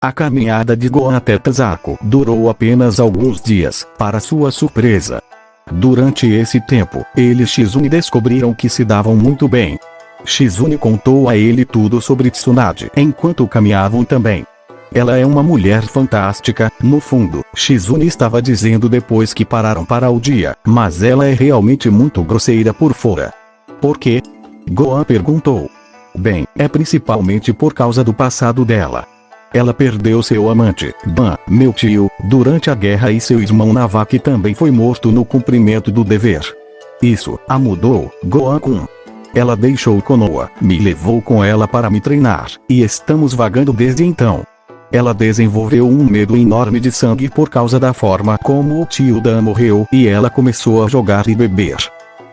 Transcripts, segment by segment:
A caminhada de Gohan até Tazako durou apenas alguns dias, para sua surpresa. Durante esse tempo, ele e Shizune descobriram que se davam muito bem. Shizune contou a ele tudo sobre Tsunade enquanto caminhavam também. Ela é uma mulher fantástica, no fundo, Shizune estava dizendo depois que pararam para o dia, mas ela é realmente muito grosseira por fora. Por quê? Gohan perguntou. Bem, é principalmente por causa do passado dela. Ela perdeu seu amante, Dan, meu tio, durante a guerra e seu irmão Navaki também foi morto no cumprimento do dever. Isso a mudou, Gohan-kun. Ela deixou Konoha, me levou com ela para me treinar, e estamos vagando desde então. Ela desenvolveu um medo enorme de sangue por causa da forma como o tio Dan morreu e ela começou a jogar e beber.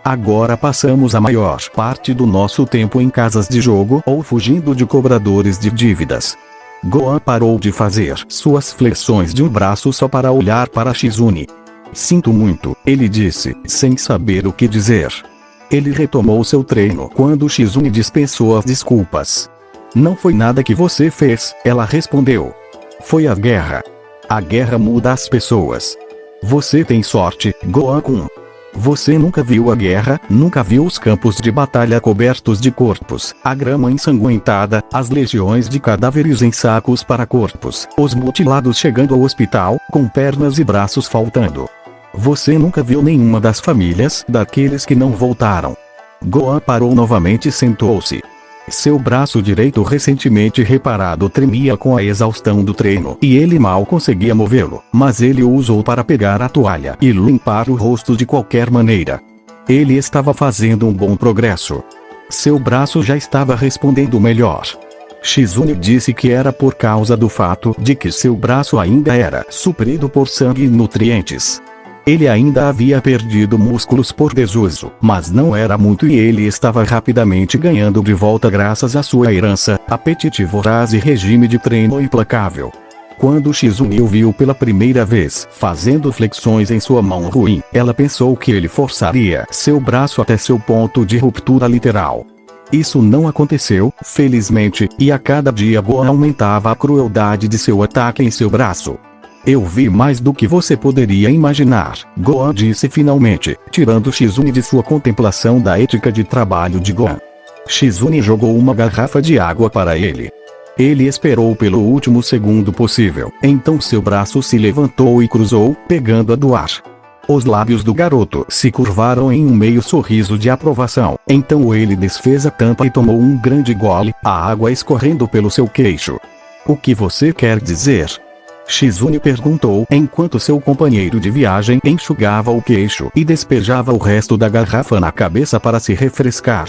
Agora passamos a maior parte do nosso tempo em casas de jogo ou fugindo de cobradores de dívidas. Gohan parou de fazer suas flexões de um braço só para olhar para Shizune. Sinto muito, ele disse, sem saber o que dizer. Ele retomou seu treino quando Shizune dispensou as desculpas. Não foi nada que você fez, ela respondeu. Foi a guerra. A guerra muda as pessoas. Você tem sorte, Gohan-kun. Você nunca viu a guerra, nunca viu os campos de batalha cobertos de corpos, a grama ensanguentada, as legiões de cadáveres em sacos para corpos, os mutilados chegando ao hospital, com pernas e braços faltando. Você nunca viu nenhuma das famílias daqueles que não voltaram. Gohan parou novamente e sentou-se. Seu braço direito recentemente reparado tremia com a exaustão do treino e ele mal conseguia movê-lo, mas ele o usou para pegar a toalha e limpar o rosto de qualquer maneira. Ele estava fazendo um bom progresso. Seu braço já estava respondendo melhor. Shizune disse que era por causa do fato de que seu braço ainda era suprido por sangue e nutrientes. Ele ainda havia perdido músculos por desuso, mas não era muito e ele estava rapidamente ganhando de volta graças à sua herança, apetite voraz e regime de treino implacável. Quando Shizune o viu pela primeira vez fazendo flexões em sua mão ruim, ela pensou que ele forçaria seu braço até seu ponto de ruptura literal. Isso não aconteceu, felizmente, e a cada dia Gohan aumentava a crueldade de seu ataque em seu braço. Eu vi mais do que você poderia imaginar, Gohan disse finalmente, tirando Shizune de sua contemplação da ética de trabalho de Gohan. Shizune jogou uma garrafa de água para ele. Ele esperou pelo último segundo possível, então seu braço se levantou e cruzou, pegando a do ar. Os lábios do garoto se curvaram em um meio sorriso de aprovação, então ele desfez a tampa e tomou um grande gole, a água escorrendo pelo seu queixo. O que você quer dizer? Shizune perguntou enquanto seu companheiro de viagem enxugava o queixo e despejava o resto da garrafa na cabeça para se refrescar.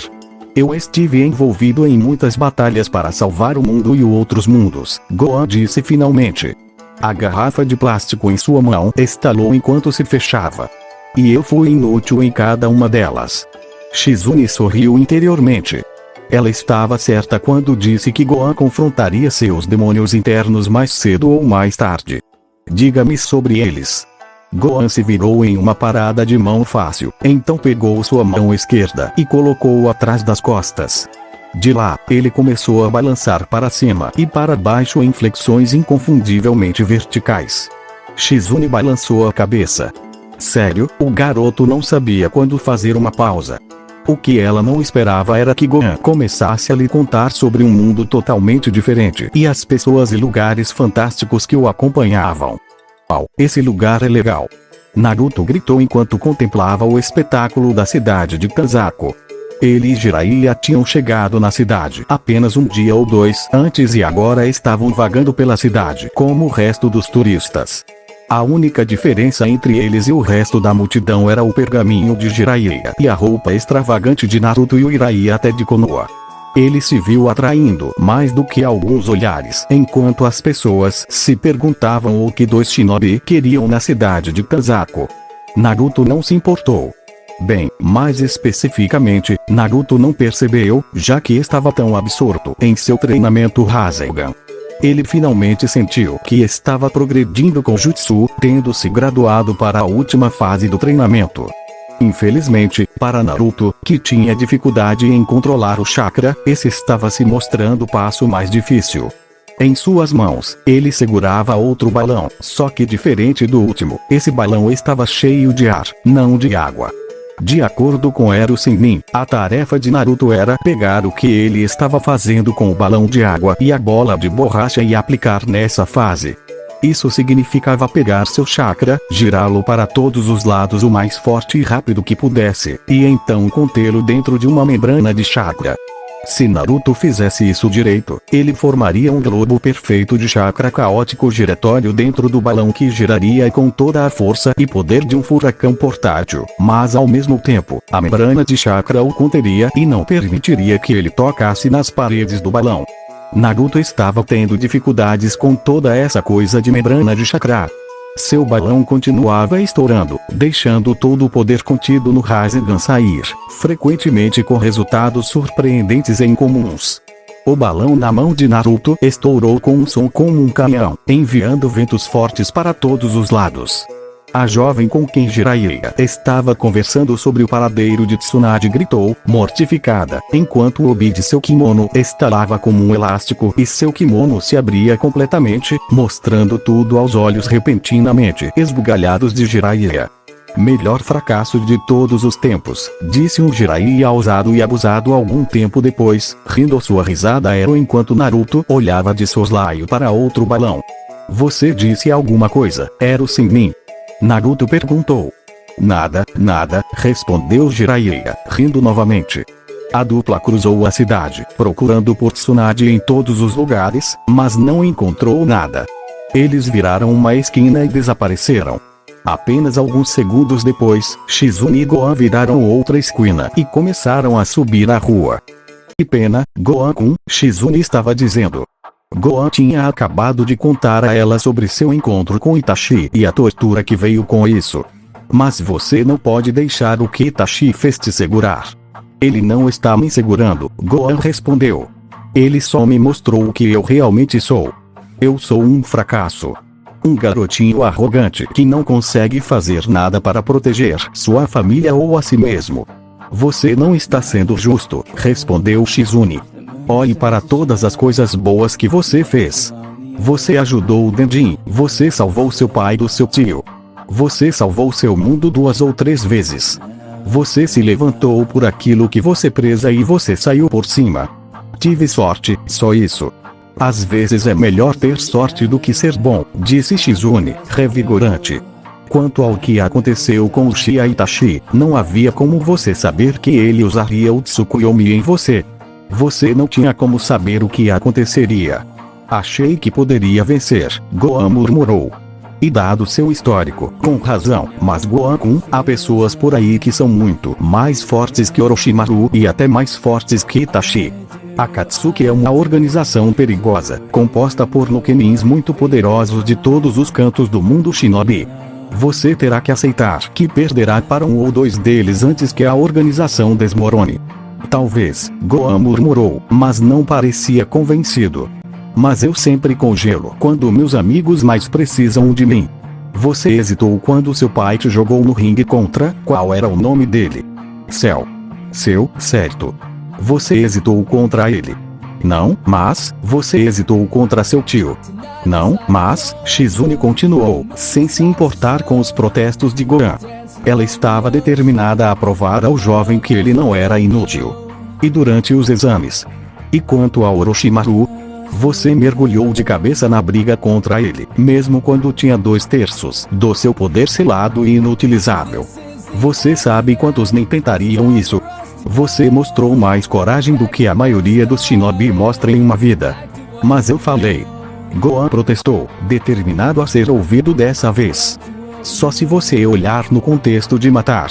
Eu estive envolvido em muitas batalhas para salvar o mundo e outros mundos, Gohan disse finalmente. A garrafa de plástico em sua mão estalou enquanto se fechava. E eu fui inútil em cada uma delas. Shizune sorriu interiormente. Ela estava certa quando disse que Gohan confrontaria seus demônios internos mais cedo ou mais tarde. Diga-me sobre eles. Gohan se virou em uma parada de mão fácil, então pegou sua mão esquerda e colocou-o atrás das costas. De lá, ele começou a balançar para cima e para baixo em flexões inconfundivelmente verticais. Shizune balançou a cabeça. Sério, o garoto não sabia quando fazer uma pausa. O que ela não esperava era que Gohan começasse a lhe contar sobre um mundo totalmente diferente e as pessoas e lugares fantásticos que o acompanhavam. Uau, esse lugar é legal! Naruto gritou enquanto contemplava o espetáculo da cidade de Tazako. Ele e Jiraiya tinham chegado na cidade apenas um dia ou dois antes e agora estavam vagando pela cidade como o resto dos turistas. A única diferença entre eles e o resto da multidão era o pergaminho de Jiraiya e a roupa extravagante de Naruto e o Jiraiya até de Konoha. Ele se viu atraindo mais do que alguns olhares, enquanto as pessoas se perguntavam o que dois shinobi queriam na cidade de Tazako. Naruto não se importou. Bem, mais especificamente, Naruto não percebeu, já que estava tão absorto em seu treinamento Rasengan. Ele finalmente sentiu que estava progredindo com Jutsu, tendo se graduado para a última fase do treinamento. Infelizmente, para Naruto, que tinha dificuldade em controlar o chakra, esse estava se mostrando o passo mais difícil. Em suas mãos, ele segurava outro balão, só que diferente do último, esse balão estava cheio de ar, não de água. De acordo com Ero Sennin, a tarefa de Naruto era pegar o que ele estava fazendo com o balão de água e a bola de borracha e aplicar nessa fase. Isso significava pegar seu chakra, girá-lo para todos os lados o mais forte e rápido que pudesse, e então contê-lo dentro de uma membrana de chakra. Se Naruto fizesse isso direito, ele formaria um globo perfeito de chakra caótico giratório dentro do balão que giraria com toda a força e poder de um furacão portátil, mas ao mesmo tempo, a membrana de chakra o conteria e não permitiria que ele tocasse nas paredes do balão. Naruto estava tendo dificuldades com toda essa coisa de membrana de chakra. Seu balão continuava estourando, deixando todo o poder contido no Rasengan sair, frequentemente com resultados surpreendentes e incomuns. O balão na mão de Naruto estourou com um som como um canhão, enviando ventos fortes para todos os lados. A jovem com quem Jiraiya estava conversando sobre o paradeiro de Tsunade gritou, mortificada, enquanto o obi de seu kimono estalava como um elástico e seu kimono se abria completamente, mostrando tudo aos olhos repentinamente esbugalhados de Jiraiya. Melhor fracasso de todos os tempos, disse um Jiraiya ousado e abusado algum tempo depois, rindo sua risada era enquanto Naruto olhava de soslaio para outro balão. Você disse alguma coisa, Ero Sennin? Naruto perguntou. Nada, respondeu Jiraiya, rindo novamente. A dupla cruzou a cidade, procurando por Tsunade em todos os lugares, mas não encontrou nada. Eles viraram uma esquina e desapareceram. Apenas alguns segundos depois, Shizune e Gohan viraram outra esquina e começaram a subir a rua. Que pena, Gohan-kun, Shizune estava dizendo. Gohan tinha acabado de contar a ela sobre seu encontro com Itachi e a tortura que veio com isso. Mas você não pode deixar o que Itachi fez te segurar. Ele não está me segurando, Gohan respondeu. Ele só me mostrou o que eu realmente sou. Eu sou um fracasso. Um garotinho arrogante que não consegue fazer nada para proteger sua família ou a si mesmo. Você não está sendo justo, respondeu Shizune. Olhe para todas as coisas boas que você fez. Você ajudou o Denjin, você salvou seu pai do seu tio. Você salvou seu mundo 2 ou 3 vezes. Você se levantou por aquilo que você presa e você saiu por cima. Tive sorte, só isso. Às vezes é melhor ter sorte do que ser bom, disse Shizune, revigorante. Quanto ao que aconteceu com Uchiha Itachi, não havia como você saber que ele usaria o Tsukuyomi em você. Você não tinha como saber o que aconteceria. Achei que poderia vencer, Gohan murmurou. E dado seu histórico, com razão, mas Gohan-kun, há pessoas por aí que são muito mais fortes que Orochimaru e até mais fortes que Itachi. Akatsuki é uma organização perigosa, composta por Nukenins muito poderosos de todos os cantos do mundo shinobi. Você terá que aceitar que perderá para um ou dois deles antes que a organização desmorone. Talvez, Gohan murmurou, mas não parecia convencido. Mas eu sempre congelo quando meus amigos mais precisam de mim. Você hesitou quando seu pai te jogou no ringue contra, qual era o nome dele? Cell. Seu, certo. Você hesitou contra ele. Não, mas, você hesitou contra seu tio. Não, mas, Shizune continuou, sem se importar com os protestos de Gohan. Ela estava determinada a provar ao jovem que ele não era inútil. E durante os exames? E quanto a Orochimaru? Você mergulhou de cabeça na briga contra ele, mesmo quando tinha 2/3 do seu poder selado e inutilizável. Você sabe quantos nem tentariam isso? Você mostrou mais coragem do que a maioria dos shinobi mostra em uma vida. Mas eu falei. Gohan protestou, determinado a ser ouvido dessa vez. Só se você olhar no contexto de matar.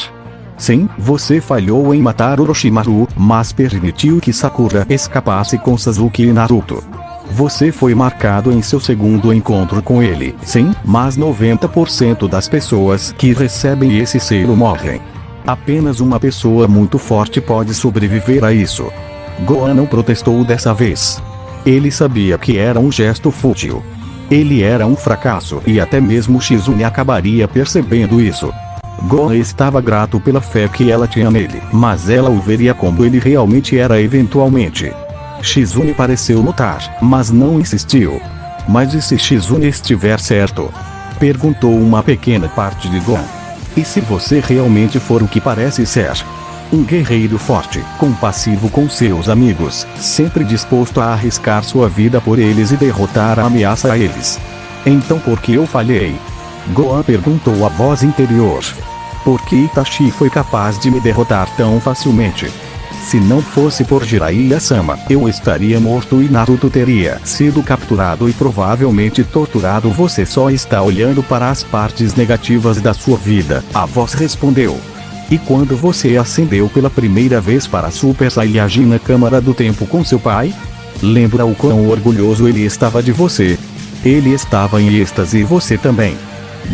Sim, você falhou em matar Orochimaru, mas permitiu que Sakura escapasse com Sasuke e Naruto. Você foi marcado em seu segundo encontro com ele. Sim, mas 90% das pessoas que recebem esse selo morrem. Apenas uma pessoa muito forte pode sobreviver a isso. Gohan não protestou dessa vez. Ele sabia que era um gesto fútil. Ele era um fracasso e até mesmo Shizune acabaria percebendo isso. Gohan estava grato pela fé que ela tinha nele, mas ela o veria como ele realmente era eventualmente. Shizune pareceu notar, mas não insistiu. Mas e se Shizune estiver certo? Perguntou uma pequena parte de Gohan. E se você realmente for o que parece ser? Um guerreiro forte, compassivo com seus amigos, sempre disposto a arriscar sua vida por eles e derrotar a ameaça a eles. Então por que eu falhei? Gohan perguntou a voz interior. Por que Itachi foi capaz de me derrotar tão facilmente? Se não fosse por Jiraiya-sama, eu estaria morto e Naruto teria sido capturado e provavelmente torturado. Você só está olhando para as partes negativas da sua vida, a voz respondeu. E quando você ascendeu pela primeira vez para Super Saiyajin na Câmara do Tempo com seu pai? Lembra o quão orgulhoso ele estava de você? Ele estava em êxtase e você também.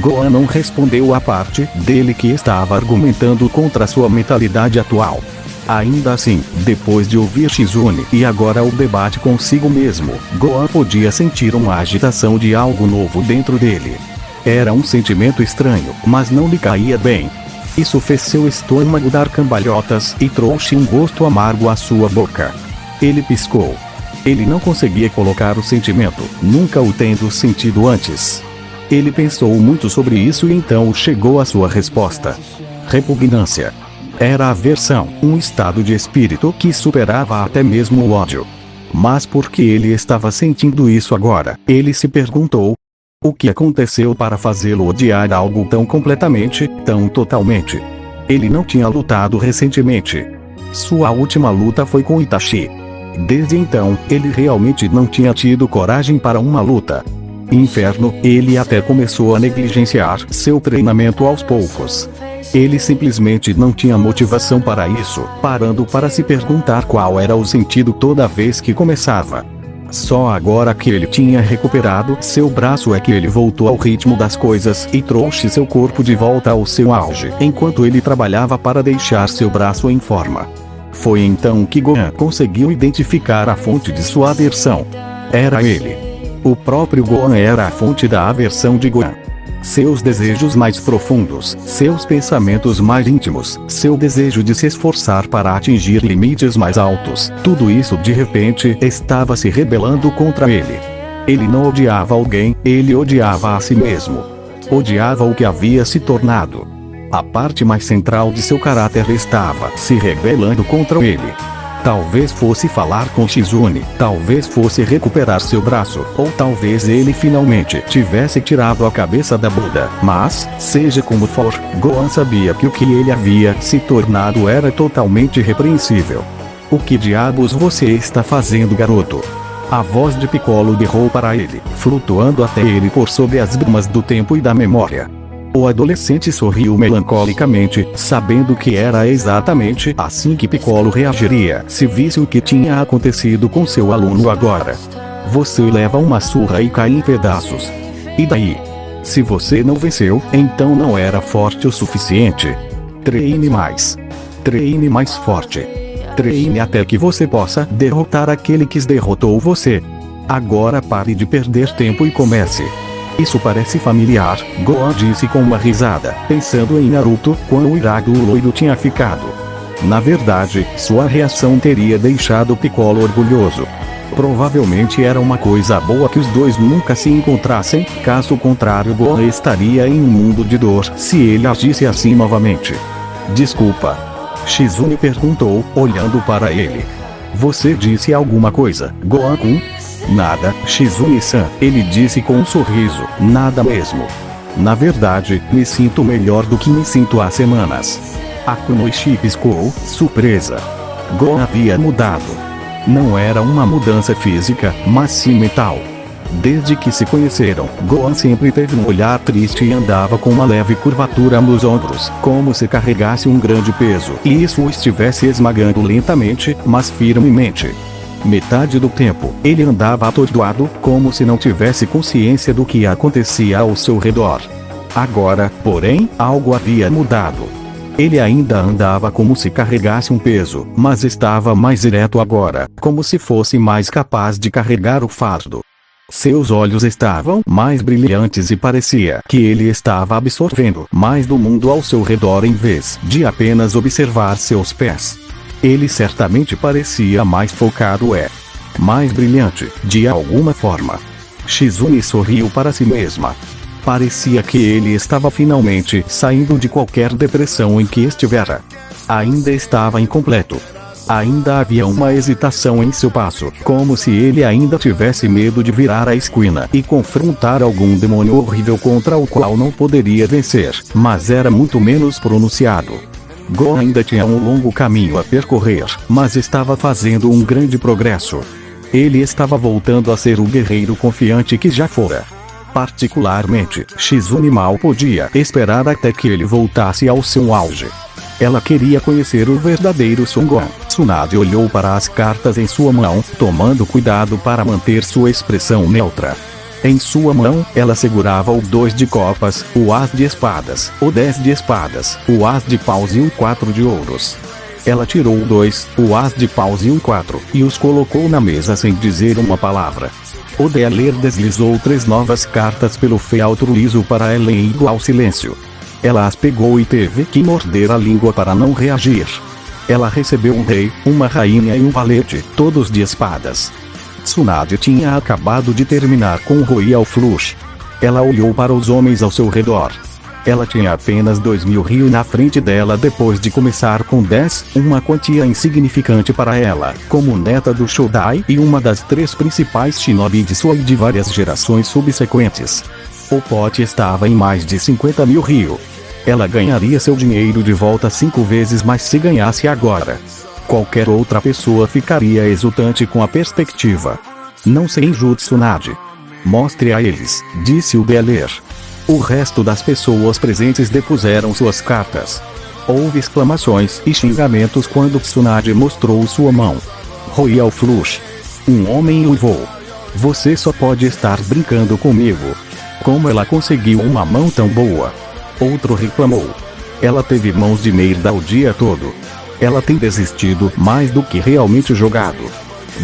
Gohan não respondeu a parte dele que estava argumentando contra sua mentalidade atual. Ainda assim, depois de ouvir Shizune e agora o debate consigo mesmo, Gohan podia sentir uma agitação de algo novo dentro dele. Era um sentimento estranho, mas não lhe caía bem. Isso fez seu estômago dar cambalhotas e trouxe um gosto amargo à sua boca. Ele piscou. Ele não conseguia colocar o sentimento, nunca o tendo sentido antes. Ele pensou muito sobre isso e então chegou à sua resposta. Repugnância. Era aversão, um estado de espírito que superava até mesmo o ódio. Mas por que ele estava sentindo isso agora? Ele se perguntou. O que aconteceu para fazê-lo odiar algo tão completamente, tão totalmente? Ele não tinha lutado recentemente. Sua última luta foi com Itachi. Desde então, ele realmente não tinha tido coragem para uma luta. Inferno, ele até começou a negligenciar seu treinamento aos poucos. Ele simplesmente não tinha motivação para isso, parando para se perguntar qual era o sentido toda vez que começava. Só agora que ele tinha recuperado seu braço é que ele voltou ao ritmo das coisas e trouxe seu corpo de volta ao seu auge, enquanto ele trabalhava para deixar seu braço em forma. Foi então que Gohan conseguiu identificar a fonte de sua aversão. Era ele. O próprio Gohan era a fonte da aversão de Gohan. Seus desejos mais profundos, seus pensamentos mais íntimos, seu desejo de se esforçar para atingir limites mais altos, tudo isso de repente estava se rebelando contra ele. Ele não odiava alguém, ele odiava a si mesmo. Odiava o que havia se tornado. A parte mais central de seu caráter estava se rebelando contra ele. Talvez fosse falar com Shizune, talvez fosse recuperar seu braço, ou talvez ele finalmente tivesse tirado a cabeça da Buda. Mas, seja como for, Gohan sabia que o que ele havia se tornado era totalmente repreensível. O que diabos você está fazendo, garoto? A voz de Piccolo berrou para ele, flutuando até ele por sobre as brumas do tempo e da memória. O adolescente sorriu melancolicamente, sabendo que era exatamente assim que Piccolo reagiria se visse o que tinha acontecido com seu aluno agora. Você leva uma surra e cai em pedaços. E daí? Se você não venceu, então não era forte o suficiente. Treine mais. Treine mais forte. Treine até que você possa derrotar aquele que derrotou você. Agora pare de perder tempo e comece. Isso parece familiar, Gohan disse com uma risada, pensando em Naruto, quão irado o loiro tinha ficado. Na verdade, sua reação teria deixado Piccolo orgulhoso. Provavelmente era uma coisa boa que os dois nunca se encontrassem, caso contrário Gohan estaria em um mundo de dor se ele agisse assim novamente. Desculpa. Shizune perguntou, olhando para ele. Você disse alguma coisa, Gohan-kun? Nada, Shizune-san, ele disse com um sorriso, nada mesmo. Na verdade, me sinto melhor do que me sinto há semanas. Akunoichi piscou, surpresa. Gohan havia mudado. Não era uma mudança física, mas sim mental. Desde que se conheceram, Gohan sempre teve um olhar triste e andava com uma leve curvatura nos ombros, como se carregasse um grande peso e isso o estivesse esmagando lentamente, mas firmemente. Metade do tempo, ele andava atordoado, como se não tivesse consciência do que acontecia ao seu redor. Agora, porém, algo havia mudado. Ele ainda andava como se carregasse um peso, mas estava mais ereto agora, como se fosse mais capaz de carregar o fardo. Seus olhos estavam mais brilhantes e parecia que ele estava absorvendo mais do mundo ao seu redor em vez de apenas observar seus pés. Ele certamente parecia mais focado. mais brilhante, de alguma forma. Shizune sorriu para si mesma. Parecia que ele estava finalmente saindo de qualquer depressão em que estivera. Ainda estava incompleto. Ainda havia uma hesitação em seu passo, como se ele ainda tivesse medo de virar a esquina e confrontar algum demônio horrível contra o qual não poderia vencer, mas era muito menos pronunciado. Go ainda tinha um longo caminho a percorrer, mas estava fazendo um grande progresso. Ele estava voltando a ser o guerreiro confiante que já fora. Particularmente, Shizune mal podia esperar até que ele voltasse ao seu auge. Ela queria conhecer o verdadeiro Son Gohan. Tsunade olhou para as cartas em sua mão, tomando cuidado para manter sua expressão neutra. Em sua mão, ela segurava o 2 de copas, o as de espadas, o 10 de espadas, o as de paus e o 4 de ouros. Ela tirou o 2, o as de paus e o 4, e os colocou na mesa sem dizer uma palavra. O Dealer deslizou 3 novas cartas pelo feltro liso para ela em igual silêncio. Ela as pegou e teve que morder a língua para não reagir. Ela recebeu um rei, uma rainha e um valete, todos de espadas. Tsunade tinha acabado de terminar com o Royal Flush. Ela olhou para os homens ao seu redor. Ela tinha apenas 2000 ryu na frente dela depois de começar com 10, uma quantia insignificante para ela, como neta do Shodai e uma das 3 principais shinobi de sua e de várias gerações subsequentes. O pote estava em mais de 50.000 ryu. Ela ganharia seu dinheiro de volta 5 vezes mais se ganhasse agora. Qualquer outra pessoa ficaria exultante com a perspectiva. Não se enjoo, Tsunade. Mostre a eles, disse o Dealer. O resto das pessoas presentes depuseram suas cartas. Houve exclamações e xingamentos quando Tsunade mostrou sua mão. Royal Flush. Um homem uivou. Você só pode estar brincando comigo. Como ela conseguiu uma mão tão boa? Outro reclamou. Ela teve mãos de merda o dia todo. Ela tem desistido mais do que realmente jogado.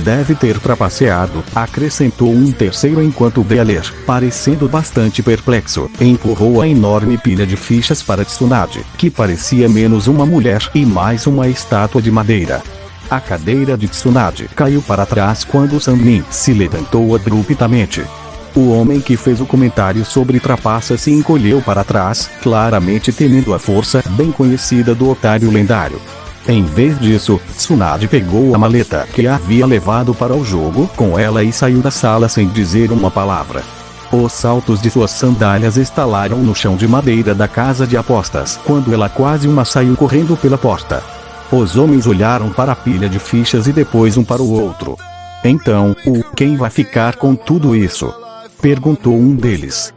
Deve ter trapaceado, acrescentou um terceiro enquanto Dealer, parecendo bastante perplexo, empurrou a enorme pilha de fichas para Tsunade, que parecia menos uma mulher e mais uma estátua de madeira. A cadeira de Tsunade caiu para trás quando Sanmin se levantou abruptamente. O homem que fez o comentário sobre trapaça se encolheu para trás, claramente temendo a força bem conhecida do otário lendário. Em vez disso, Tsunade pegou a maleta que havia levado para o jogo com ela e saiu da sala sem dizer uma palavra. Os saltos de suas sandálias estalaram no chão de madeira da casa de apostas quando ela quase saiu correndo pela porta. Os homens olharam para a pilha de fichas e depois um para o outro. Então, quem vai ficar com tudo isso? Perguntou um deles.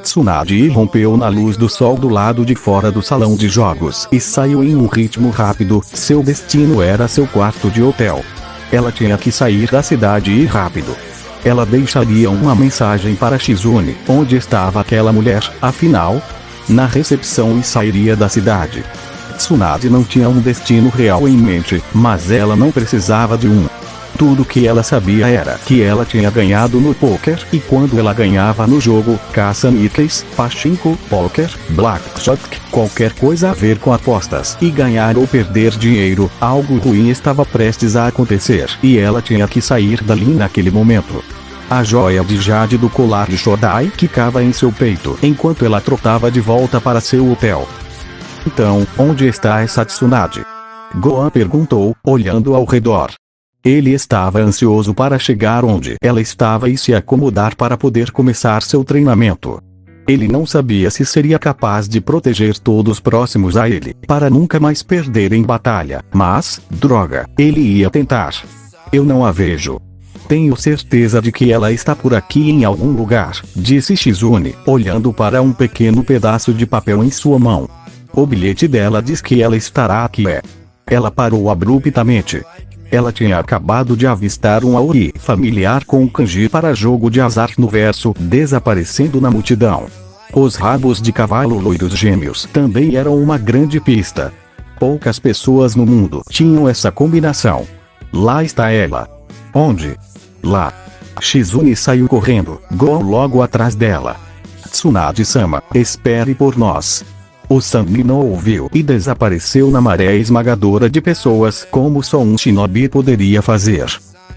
Tsunade irrompeu na luz do sol do lado de fora do salão de jogos e saiu em um ritmo rápido. Seu destino era seu quarto de hotel. Ela tinha que sair da cidade e ir rápido. Ela deixaria uma mensagem para Shizune, onde estava aquela mulher, afinal, na recepção, e sairia da cidade. Tsunade não tinha um destino real em mente, mas ela não precisava de um. Tudo que ela sabia era que ela tinha ganhado no poker, e quando ela ganhava no jogo, caça-níqueis, pachinko, poker, blackjack, qualquer coisa a ver com apostas, e ganhar ou perder dinheiro, algo ruim estava prestes a acontecer, e ela tinha que sair dali naquele momento. A joia de jade do colar de Shodai quicava em seu peito, enquanto ela trotava de volta para seu hotel. Então, onde está essa Tsunade? Gohan perguntou, olhando ao redor. Ele estava ansioso para chegar onde ela estava e se acomodar para poder começar seu treinamento. Ele não sabia se seria capaz de proteger todos próximos a ele, para nunca mais perder em batalha, mas, droga, ele ia tentar. Eu não a vejo. Tenho certeza de que ela está por aqui em algum lugar, disse Shizune, olhando para um pequeno pedaço de papel em sua mão. O bilhete dela diz que ela estará aqui. Ela parou abruptamente. Ela tinha acabado de avistar um Auri familiar com um kanji para jogo de azar no verso, desaparecendo na multidão. Os rabos de cavalo loiros gêmeos também eram uma grande pista. Poucas pessoas no mundo tinham essa combinação. Lá está ela. Onde? Lá. Shizune saiu correndo, Gohan logo atrás dela. Tsunade-sama, espere por nós. O Sanmin não ouviu e desapareceu na maré esmagadora de pessoas, como só um shinobi poderia fazer.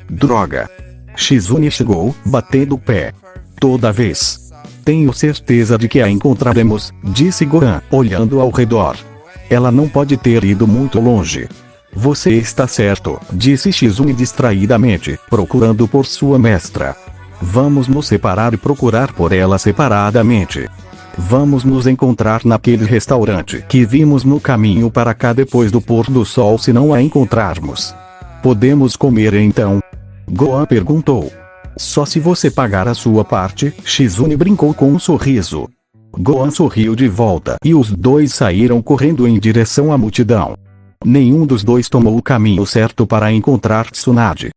Droga! Shizune chegou, batendo o pé. Toda vez. Tenho certeza de que a encontraremos, disse Gohan, olhando ao redor. Ela não pode ter ido muito longe. Você está certo, disse Shizune distraidamente, procurando por sua mestra. Vamos nos separar e procurar por ela separadamente. Vamos nos encontrar naquele restaurante que vimos no caminho para cá depois do pôr do sol se não a encontrarmos. Podemos comer então? Gohan perguntou. Só se você pagar a sua parte, Shizune brincou com um sorriso. Gohan sorriu de volta e os dois saíram correndo em direção à multidão. Nenhum dos dois tomou o caminho certo para encontrar Tsunade.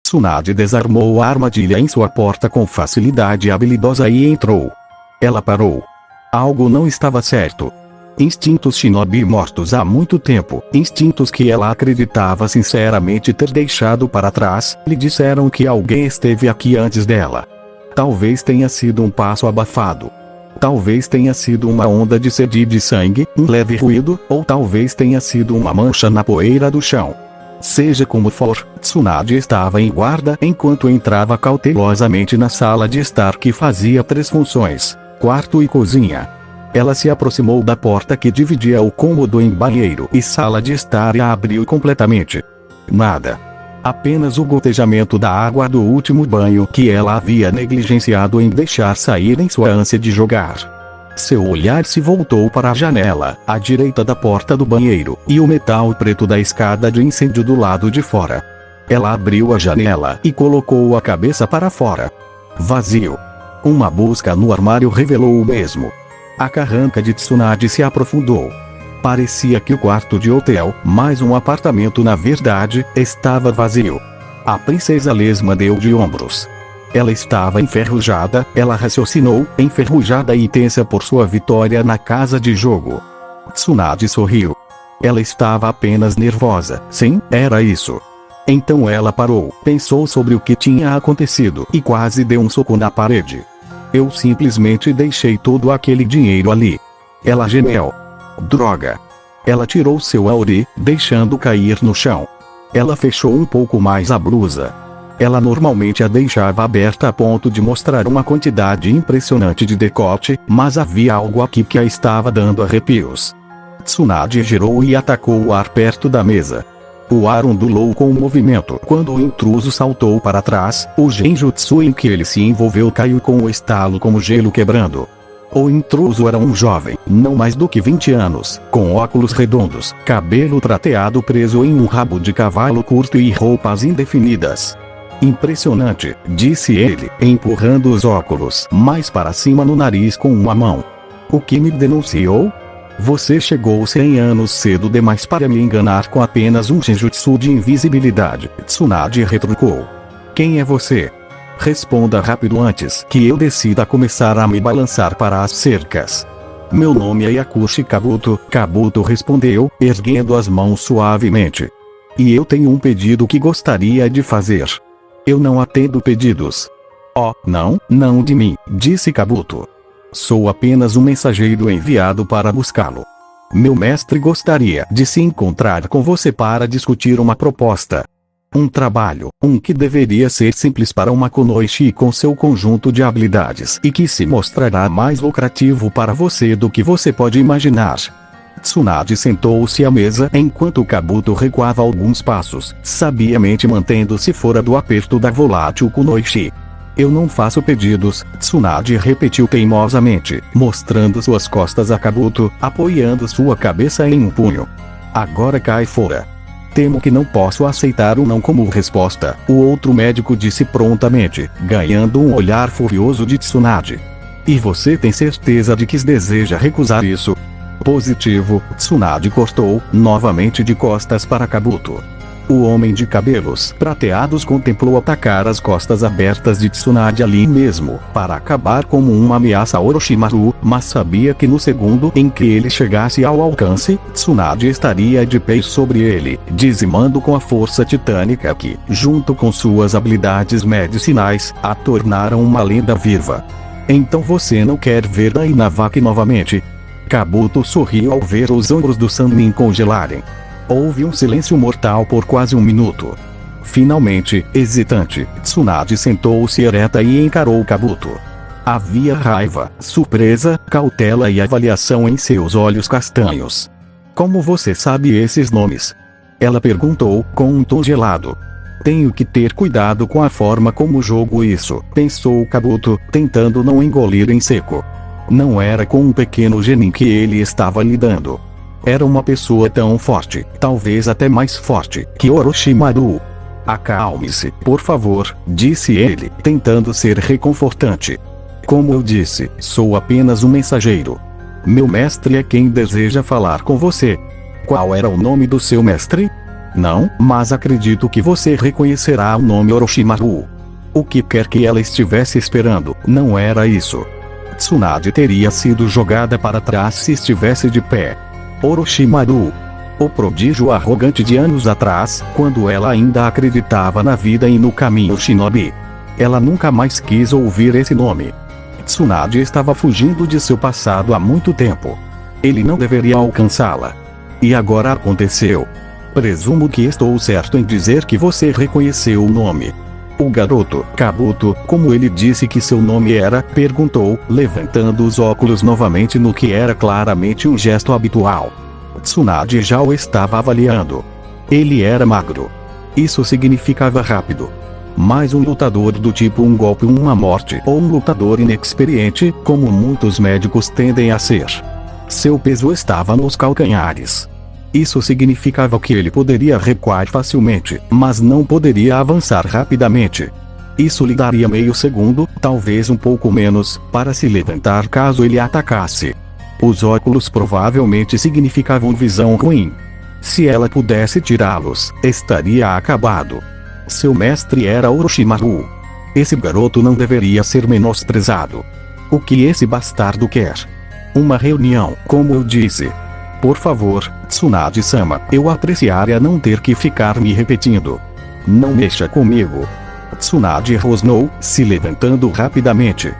Tsunade desarmou a armadilha em sua porta com facilidade habilidosa e entrou. Ela parou. Algo não estava certo. Instintos shinobi mortos há muito tempo, instintos que ela acreditava sinceramente ter deixado para trás, lhe disseram que alguém esteve aqui antes dela. Talvez tenha sido um passo abafado. Talvez tenha sido uma onda de sede e de sangue, um leve ruído, ou talvez tenha sido uma mancha na poeira do chão. Seja como for, Tsunade estava em guarda enquanto entrava cautelosamente na sala de estar que fazia 3 funções, quarto e cozinha. Ela se aproximou da porta que dividia o cômodo em banheiro e sala de estar e a abriu completamente. Nada. Apenas o gotejamento da água do último banho que ela havia negligenciado em deixar sair em sua ânsia de jogar. Seu olhar se voltou para a janela, à direita da porta do banheiro, e o metal preto da escada de incêndio do lado de fora. Ela abriu a janela e colocou a cabeça para fora. Vazio. Uma busca no armário revelou o mesmo. A carranca de Tsunade se aprofundou. Parecia que o quarto de hotel, mais um apartamento na verdade, estava vazio. A princesa lesma deu de ombros. Ela estava enferrujada, ela raciocinou, enferrujada e tensa por sua vitória na casa de jogo. Tsunade sorriu. Ela estava apenas nervosa, sim, era isso. Então ela parou, pensou sobre o que tinha acontecido e quase deu um soco na parede. Eu simplesmente deixei todo aquele dinheiro ali. Ela gemeu. Droga. Ela tirou seu auri, deixando cair no chão. Ela fechou um pouco mais a blusa. Ela normalmente a deixava aberta a ponto de mostrar uma quantidade impressionante de decote, mas havia algo aqui que a estava dando arrepios. Tsunade girou e atacou o ar perto da mesa. O ar ondulou com o movimento quando o intruso saltou para trás, o genjutsu em que ele se envolveu caiu com o estalo como gelo quebrando. O intruso era um jovem, não mais do que 20 anos, com óculos redondos, cabelo prateado preso em um rabo de cavalo curto e roupas indefinidas. Impressionante, disse ele, empurrando os óculos mais para cima no nariz com uma mão. O que me denunciou? Você chegou 100 anos cedo demais para me enganar com apenas um genjutsu de invisibilidade, Tsunade retrucou. Quem é você? Responda rápido antes que eu decida começar a me balançar para as cercas. Meu nome é Yakushi Kabuto, Kabuto respondeu, erguendo as mãos suavemente. E eu tenho um pedido que gostaria de fazer. Eu não atendo pedidos. Oh, não de mim, disse Kabuto. Sou apenas um mensageiro enviado para buscá-lo. Meu mestre gostaria de se encontrar com você para discutir uma proposta. Um trabalho, que deveria ser simples para uma kunoichi com seu conjunto de habilidades e que se mostrará mais lucrativo para você do que você pode imaginar. Tsunade sentou-se à mesa enquanto Kabuto recuava alguns passos, sabiamente mantendo-se fora do aperto da volátil kunoichi. Eu não faço pedidos, Tsunade repetiu teimosamente, mostrando suas costas a Kabuto, apoiando sua cabeça em um punho. Agora cai fora. Temo que não posso aceitar o não como resposta, o outro médico disse prontamente, ganhando um olhar furioso de Tsunade. E você tem certeza de que deseja recusar isso? Positivo, Tsunade cortou, novamente de costas para Kabuto. O homem de cabelos prateados contemplou atacar as costas abertas de Tsunade ali mesmo, para acabar como uma ameaça a Orochimaru, mas sabia que no segundo em que ele chegasse ao alcance, Tsunade estaria de pé sobre ele, dizimando com a força titânica que, junto com suas habilidades medicinais, a tornaram uma lenda viva. Então você não quer ver Dainavaki novamente? Kabuto sorriu ao ver os ombros do Sannin congelarem. Houve um silêncio mortal por quase um minuto. Finalmente, hesitante, Tsunade sentou-se ereta e encarou Kabuto. Havia raiva, surpresa, cautela e avaliação em seus olhos castanhos. Como você sabe esses nomes? Ela perguntou, com um tom gelado. Tenho que ter cuidado com a forma como jogo isso, pensou Kabuto, tentando não engolir em seco. Não era com um pequeno genin que ele estava lidando. Era uma pessoa tão forte, talvez até mais forte, que Orochimaru. Acalme-se, por favor, disse ele, tentando ser reconfortante. Como eu disse, sou apenas um mensageiro. Meu mestre é quem deseja falar com você. Qual era o nome do seu mestre? Não, mas acredito que você reconhecerá o nome Orochimaru. O que quer que ela estivesse esperando, não era isso. Tsunade teria sido jogada para trás se estivesse de pé. Orochimaru. O prodígio arrogante de anos atrás, quando ela ainda acreditava na vida e no caminho shinobi. Ela nunca mais quis ouvir esse nome. Tsunade estava fugindo de seu passado há muito tempo. Ele não deveria alcançá-la. E agora aconteceu. Presumo que estou certo em dizer que você reconheceu o nome. O garoto, Kabuto, como ele disse que seu nome era, perguntou, levantando os óculos novamente no que era claramente um gesto habitual. Tsunade já o estava avaliando. Ele era magro. Isso significava rápido. Mais um lutador do tipo um golpe uma morte ou um lutador inexperiente, como muitos médicos tendem a ser. Seu peso estava nos calcanhares. Isso significava que ele poderia recuar facilmente, mas não poderia avançar rapidamente. Isso lhe daria meio segundo, talvez um pouco menos, para se levantar caso ele atacasse. Os óculos provavelmente significavam visão ruim. Se ela pudesse tirá-los, estaria acabado. Seu mestre era Orochimaru. Esse garoto não deveria ser menosprezado. O que esse bastardo quer? Uma reunião, como eu disse. Por favor, Tsunade-sama, eu apreciaria não ter que ficar me repetindo. Não mexa comigo. Tsunade rosnou, se levantando rapidamente.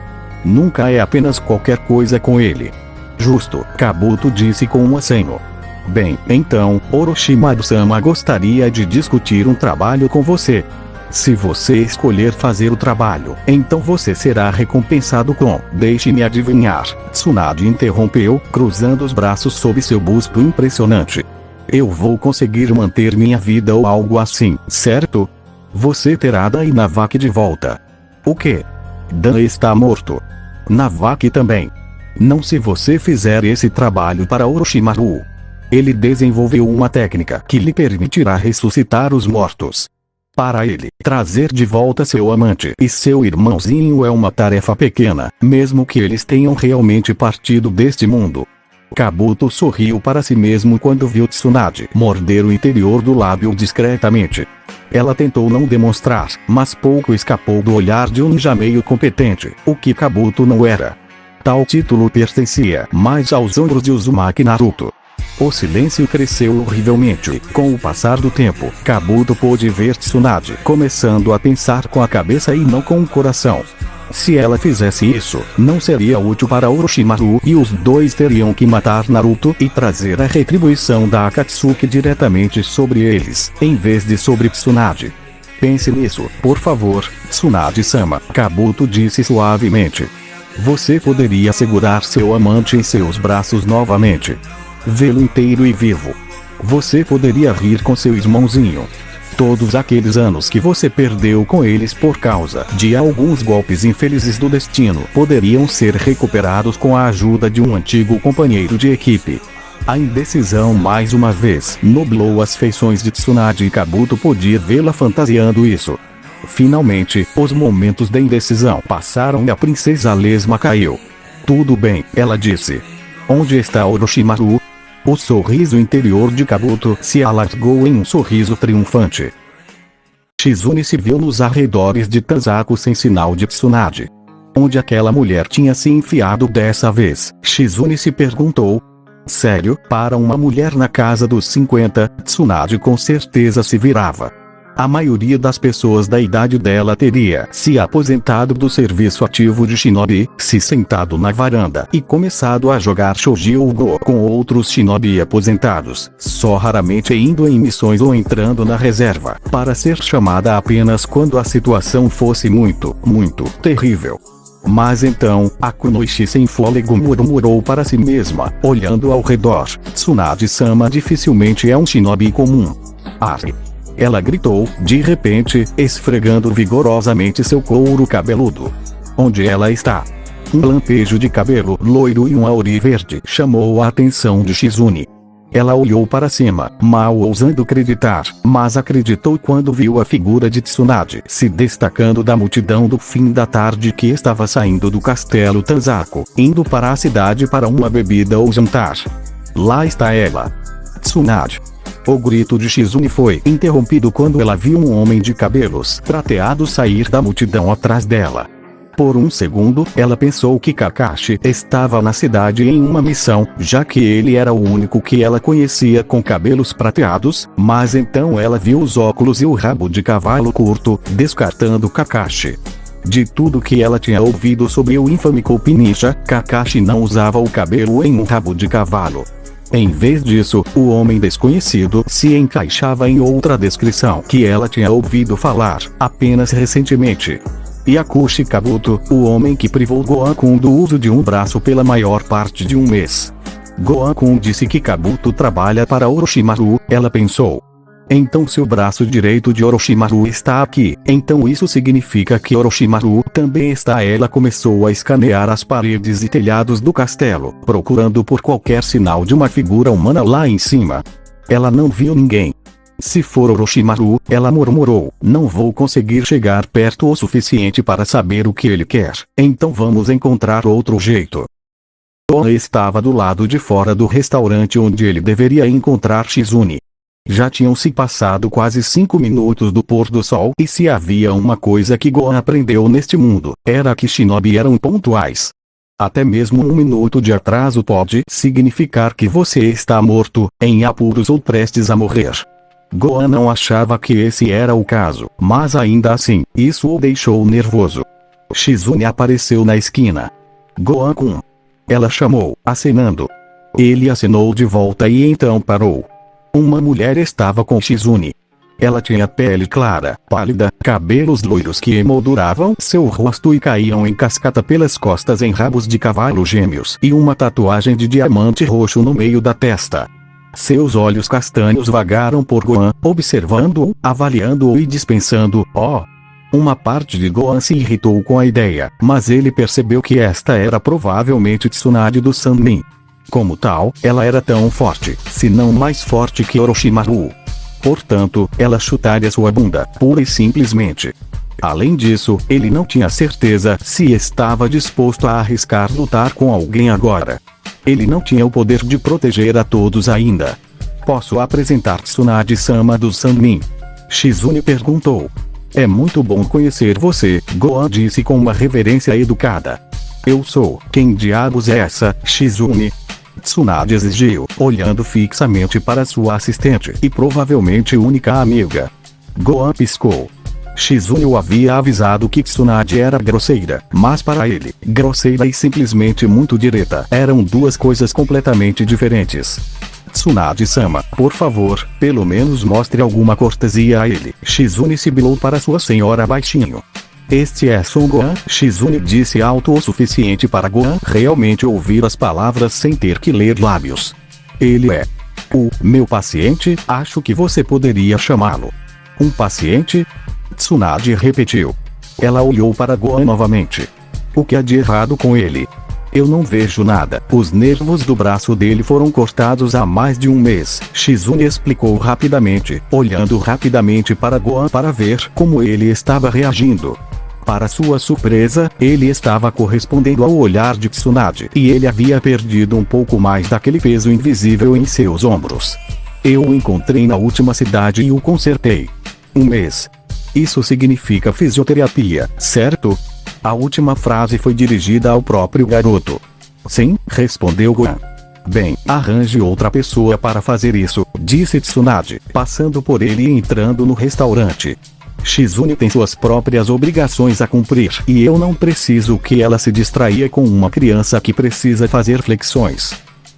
Nunca é apenas qualquer coisa com ele. Justo, Kabuto disse com um aceno. Bem, então, Orochimaru-sama gostaria de discutir um trabalho com você. Se você escolher fazer o trabalho, então você será recompensado com... Deixe-me adivinhar, Tsunade interrompeu, cruzando os braços sob seu busto impressionante. Eu vou conseguir manter minha vida ou algo assim, certo? Você terá Dan e Navaki de volta. O quê? Dan está morto. Navaki também. Não se você fizer esse trabalho para Orochimaru. Ele desenvolveu uma técnica que lhe permitirá ressuscitar os mortos. Para ele, trazer de volta seu amante e seu irmãozinho é uma tarefa pequena, mesmo que eles tenham realmente partido deste mundo. Kabuto sorriu para si mesmo quando viu Tsunade morder o interior do lábio discretamente. Ela tentou não demonstrar, mas pouco escapou do olhar de um ninja meio competente, o que Kabuto não era. Tal título pertencia mais aos ombros de Uzumaki Naruto. O silêncio cresceu horrivelmente. Com o passar do tempo, Kabuto pôde ver Tsunade começando a pensar com a cabeça e não com o coração. Se ela fizesse isso, não seria útil para Orochimaru e os dois teriam que matar Naruto e trazer a retribuição da Akatsuki diretamente sobre eles, em vez de sobre Tsunade. Pense nisso, por favor, Tsunade-sama, Kabuto disse suavemente. Você poderia segurar seu amante em seus braços novamente. Vê-lo inteiro e vivo. Você poderia rir com seu irmãozinho. Todos aqueles anos que você perdeu com eles por causa de alguns golpes infelizes do destino poderiam ser recuperados com a ajuda de um antigo companheiro de equipe. A indecisão mais uma vez nublou as feições de Tsunade e Kabuto podia vê-la fantasiando isso. Finalmente, os momentos da indecisão passaram e a princesa lesma caiu. Tudo bem, ela disse. Onde está Orochimaru? O sorriso interior de Kabuto se alargou em um sorriso triunfante. Shizune se viu nos arredores de Tazaku sem sinal de Tsunade. Onde aquela mulher tinha se enfiado dessa vez? Shizune se perguntou. Sério, para uma mulher na casa dos 50, Tsunade com certeza se virava. A maioria das pessoas da idade dela teria se aposentado do serviço ativo de shinobi, se sentado na varanda e começado a jogar shogi ou go com outros shinobi aposentados, só raramente indo em missões ou entrando na reserva, para ser chamada apenas quando a situação fosse muito terrível. Mas então, a Kunoichi sem fôlego murmurou para si mesma, olhando ao redor: Tsunade-sama dificilmente é um shinobi comum. Arre! Ela gritou, de repente, esfregando vigorosamente seu couro cabeludo. Onde ela está? Um lampejo de cabelo loiro e um auri verde chamou a atenção de Shizune. Ela olhou para cima, mal ousando acreditar, mas acreditou quando viu a figura de Tsunade se destacando da multidão do fim da tarde que estava saindo do castelo Tanzaku, indo para a cidade para uma bebida ou jantar. Lá está ela. Tsunade! O grito de Shizune foi interrompido quando ela viu um homem de cabelos prateados sair da multidão atrás dela. Por um segundo, ela pensou que Kakashi estava na cidade em uma missão, já que ele era o único que ela conhecia com cabelos prateados, mas então ela viu os óculos e o rabo de cavalo curto, descartando Kakashi. De tudo que ela tinha ouvido sobre o infame Kopi Ninja, Kakashi não usava o cabelo em um rabo de cavalo. Em vez disso, o homem desconhecido se encaixava em outra descrição que ela tinha ouvido falar, apenas recentemente. Yakushi Kabuto, o homem que privou Gohan-kun do uso de um braço pela maior parte de um mês. Gohan-kun disse que Kabuto trabalha para Orochimaru, ela pensou. Então seu braço direito de Orochimaru está aqui, então isso significa que Orochimaru também está. Ela começou a escanear as paredes e telhados do castelo, procurando por qualquer sinal de uma figura humana lá em cima. Ela não viu ninguém. Se for Orochimaru, ela murmurou, não vou conseguir chegar perto o suficiente para saber o que ele quer, então vamos encontrar outro jeito. Gohan estava do lado de fora do restaurante onde ele deveria encontrar Shizune. Já tinham se passado quase 5 minutos do pôr do sol e se havia uma coisa que Gohan aprendeu neste mundo, era que shinobi eram pontuais. Até mesmo 1 minuto de atraso pode significar que você está morto, em apuros ou prestes a morrer. Gohan não achava que esse era o caso, mas ainda assim, isso o deixou nervoso. Shizune apareceu na esquina. Gohan-kun! Ela chamou, acenando. Ele acenou de volta e então parou. Uma mulher estava com Shizune. Ela tinha pele clara, pálida, cabelos loiros que emolduravam seu rosto e caíam em cascata pelas costas em rabos de cavalo gêmeos e uma tatuagem de diamante roxo no meio da testa. Seus olhos castanhos vagaram por Gohan, observando-o, avaliando-o e dispensando, Uma parte de Gohan se irritou com a ideia, mas ele percebeu que esta era provavelmente Tsunade do Sannin. Como tal, ela era tão forte, se não mais forte que Orochimaru. Portanto, ela chutaria sua bunda, pura e simplesmente. Além disso, ele não tinha certeza se estava disposto a arriscar lutar com alguém agora. Ele não tinha o poder de proteger a todos ainda. Posso apresentar Tsunade-sama do Sannin? Shizune perguntou. É muito bom conhecer você, Gohan disse com uma reverência educada. Eu sou, quem diabos é essa, Shizune? Tsunade exigiu, olhando fixamente para sua assistente e provavelmente única amiga. Gohan piscou. Shizune o havia avisado que Tsunade era grosseira, mas para ele, grosseira e simplesmente muito direta eram duas coisas completamente diferentes. Tsunade-sama, por favor, pelo menos mostre alguma cortesia a ele. Shizune sibilou para sua senhora baixinho. Este é Son Gohan, Shizune disse alto o suficiente para Gohan realmente ouvir as palavras sem ter que ler lábios. Ele é o meu paciente, acho que você poderia chamá-lo. Um paciente? Tsunade repetiu. Ela olhou para Gohan novamente. O que há de errado com ele? Eu não vejo nada. Os nervos do braço dele foram cortados há mais de um mês. Shizune explicou rapidamente, olhando rapidamente para Gohan para ver como ele estava reagindo. Para sua surpresa, ele estava correspondendo ao olhar de Tsunade e ele havia perdido um pouco mais daquele peso invisível em seus ombros. Eu o encontrei na última cidade e o consertei. Um mês. Isso significa fisioterapia, certo? A última frase foi dirigida ao próprio garoto. Sim, respondeu Gohan. Bem, arranje outra pessoa para fazer isso, disse Tsunade, passando por ele e entrando no restaurante. Shizune tem suas próprias obrigações a cumprir e eu não preciso que ela se distraia com uma criança que precisa fazer flexões.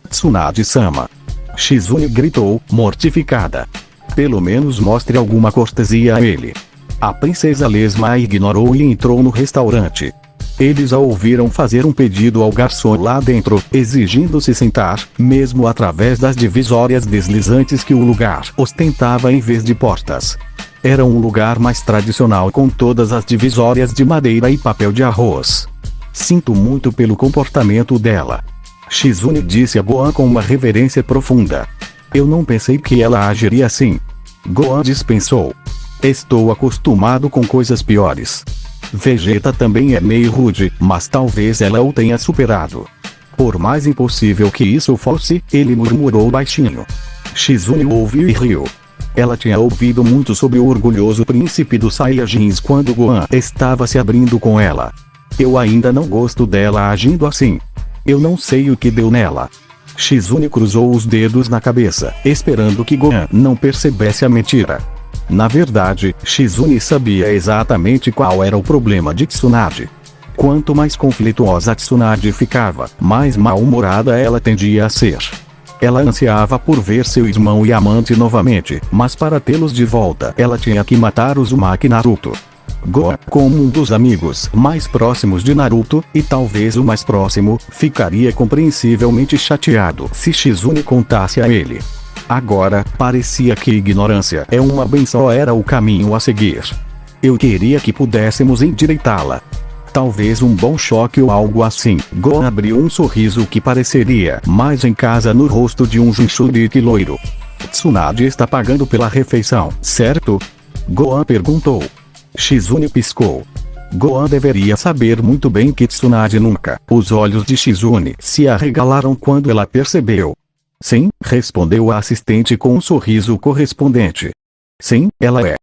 Tsunade-sama. Shizune gritou, mortificada. Pelo menos mostre alguma cortesia a ele. A princesa lesma a ignorou e entrou no restaurante. Eles a ouviram fazer um pedido ao garçom lá dentro, exigindo se sentar, mesmo através das divisórias deslizantes que o lugar ostentava em vez de portas. Era um lugar mais tradicional com todas as divisórias de madeira e papel de arroz. Sinto muito pelo comportamento dela. Shizune disse a Gohan com uma reverência profunda. Eu não pensei que ela agiria assim. Gohan dispensou. Estou acostumado com coisas piores. Vegeta também é meio rude, mas talvez ela o tenha superado. Por mais impossível que isso fosse, ele murmurou baixinho. Shizune ouviu e riu. Ela tinha ouvido muito sobre o orgulhoso príncipe dos Saiyajins quando Gohan estava se abrindo com ela. Eu ainda não gosto dela agindo assim. Eu não sei o que deu nela. Shizune cruzou os dedos na cabeça, esperando que Gohan não percebesse a mentira. Na verdade, Shizune sabia exatamente qual era o problema de Tsunade. Quanto mais conflituosa Tsunade ficava, mais mal-humorada ela tendia a ser. Ela ansiava por ver seu irmão e amante novamente, mas para tê-los de volta ela tinha que matar Uzumaki Naruto. Gohan, como um dos amigos mais próximos de Naruto, e talvez o mais próximo, ficaria compreensivelmente chateado se Shizune contasse a ele. Agora, parecia que ignorância é uma benção era o caminho a seguir. Eu queria que pudéssemos endireitá-la. Talvez um bom choque ou algo assim. Gohan abriu um sorriso que pareceria mais em casa no rosto de um Jinchuriki loiro. Tsunade está pagando pela refeição, certo? Gohan perguntou. Shizune piscou. Gohan deveria saber muito bem que Tsunade nunca. Os olhos de Shizune se arregalaram quando ela percebeu. Sim, respondeu a assistente com um sorriso correspondente. Sim, ela é.